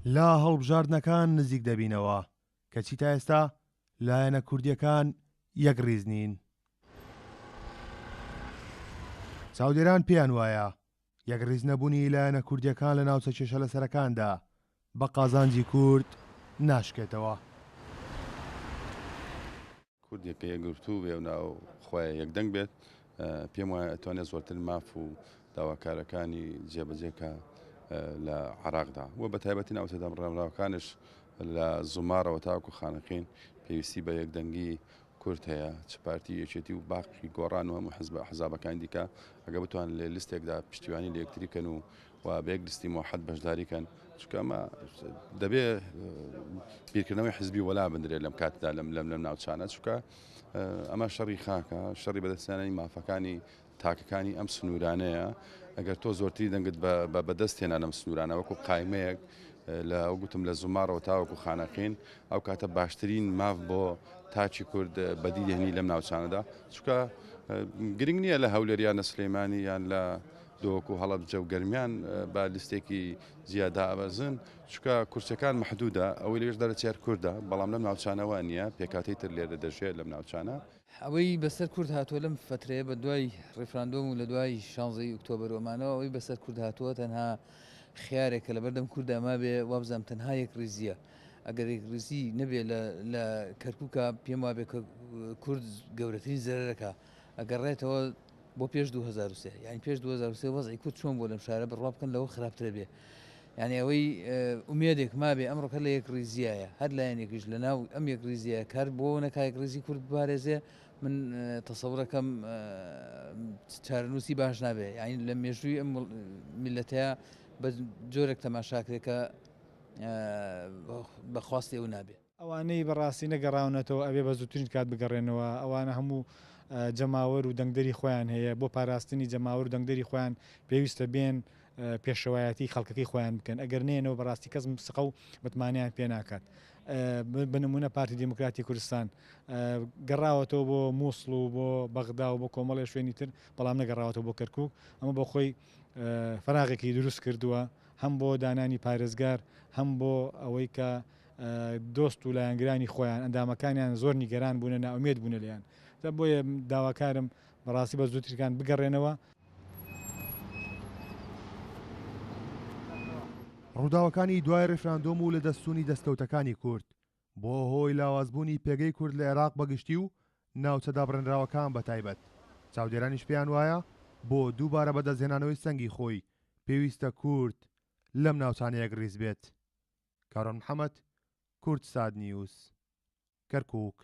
لا هەڵبژاردنەکان نزیک دەبینەوە کەچی تا ئێستا لایەنە کوردیەکان یەک ڕیز نین. چاودێران پێیان وایە یەک ڕیز نەبوونی لایەنە کوردیەکان لە ناوچە کێشە لە سەرەکاندا بە قازانجی کورد ناشکێتەوە. کوردێکە یەکگرتوو بێ و ناو خۆیان یەکدەنگ بێت پێم وایە ئەتوانێت زۆرتر ماف و داواکارەکانی جێبەجێکە لە عێراقدا وە بە تایبەتی ناوچەدا ڕێنراوەکانش لە زومارەوە تاوەکو خانەقین پێویستی بە یەکدەنگی کورد هەیە چ پارتی یەکێتی و باقی گۆڕان و هەموو حەزابەکانی دیکە ئەگە بتوان لە لیستێکدا پشتیوانی لە یەکتریکەن و بە یەک لیستی موحەد بەشداریکەن چونکە ئەمە دەبێت بیرکردنەوەی حزبی وەلا بندرێت لەم کاتدا لەم ناوچانە چونکە ئەمە شەڕی خاکە شەڕی بەدەستێنانی مافەکانی تاکەکانی ئەم سنوورانەیە ئەگەر تۆ زۆرتری دەنگت بە بەدەست هێنا لەم سنوورانە وەکو قایمەیەک لە ئەو گوتم لە زومارەوە تاوەکو خانەقین ئەو کاتە باشترین ماف بۆ تاچی کورد بەدی دێنی لەم ناوچانەدا چونکە گرنگ نییە لە هەولێریان سلەیمانی یان لە دۆکو هەڵەبجە و گەرمیان بە لیستێکی زیادا ئەبەزن چونکە کورسەکان محدودە ئەوەی لێش دەرە چێر کووردە بەڵام لەم ناوچانەوە نییە پێکاتی تر لێرە دەژێت لەم ناوچانە ئەوەی بەسەر کورد هاتووە لەم فترەیە بە دوای ڕێفراندۆم و لە دوای 16 ئۆکتۆبرۆمانەوە ئەوەی بەسەر کورد هاتووە تەنها خیارێکە لە بەردەم کورداما بێ وابزانام تەنها یەک ڕیزیە ئەگەر یەکریزی نەبێت لە کەرکووکە پێم وابێ کە کورد گەورەترین زەرەکە ئەگەڕێتەوە بۆ پێش 2023 یعنی پێش 2023 وەزعی کورد چۆن بۆ لەم شارە بڕوا بکەن لەوە خراپترە بێ یعنی ئەوەی ئومێدێک مابێ ئەمڕۆکە لە یەک ڕیزیایە هەر لایەنێکیش لە ناو ئەم یەک ڕیزیە کار بۆ نەکا یەک ڕیزی کورد بارێزێ من تەسەوڕەکەم چارەنووسی باش نابێ یعنی لە مێژووی ئەم میلەتەیە بە جۆرێک تەماشاکرێکە بەخواستی ئەو نابێ ئەوانەی بەڕاستی نەگەڕاونەتەوە ئەبێ بە زووترین کات بگەڕێنەوە ئەوانە هەموو جەماوەر و دەنگدەری خۆیان هەیە بۆ پاراستنی جەماوەر و دەنگدەری خۆیان پێویستە بێن پێشەوایەتی خەڵکەکەی خۆیان بکەن ئەگەر نێنەوە بەڕاستی کەس سقە و بتمانیان پێ ناکات بنمونە پارتی دیموکراتی کوردستان گەڕاوەتەوە بۆ مووسڵ و بۆ بەغدا و بۆ کۆمەڵی شوێنی تر بەڵام نەگەڕاوەتەوە بۆ کەرکووک ئەمە بۆ خۆی فراغێکی دروست کردووە هەم بۆ دانانی پارێزگار هەم بۆ ئەوەی کە دۆست و لایەنگرانی خۆیان ئەندامەکانیان زۆر نیگەران بوونە ناومێت بوونە لیان بۆیە داواکارم بەڕاستی بە زووترکان بگەڕێنەوە. ڕووداوەکانی دوای ڕێفراندۆم و لە دەستوونی دەستکەوتەکانی کورد بۆ هۆی لاوازبوونی پێگەی کورد لە عێراق بەگشتی و ناوچە دابڕێنراوەکان بە تایبەت چاودێرانیش پێیان وایە بۆ دووبارە بەدەستهێنانەوەی سەنگی خۆی پێویستە کورد لەم ناوچانەیەک ڕیز بێت. کارۆن محەممەد، کوردستان نیوز، کەرکووک.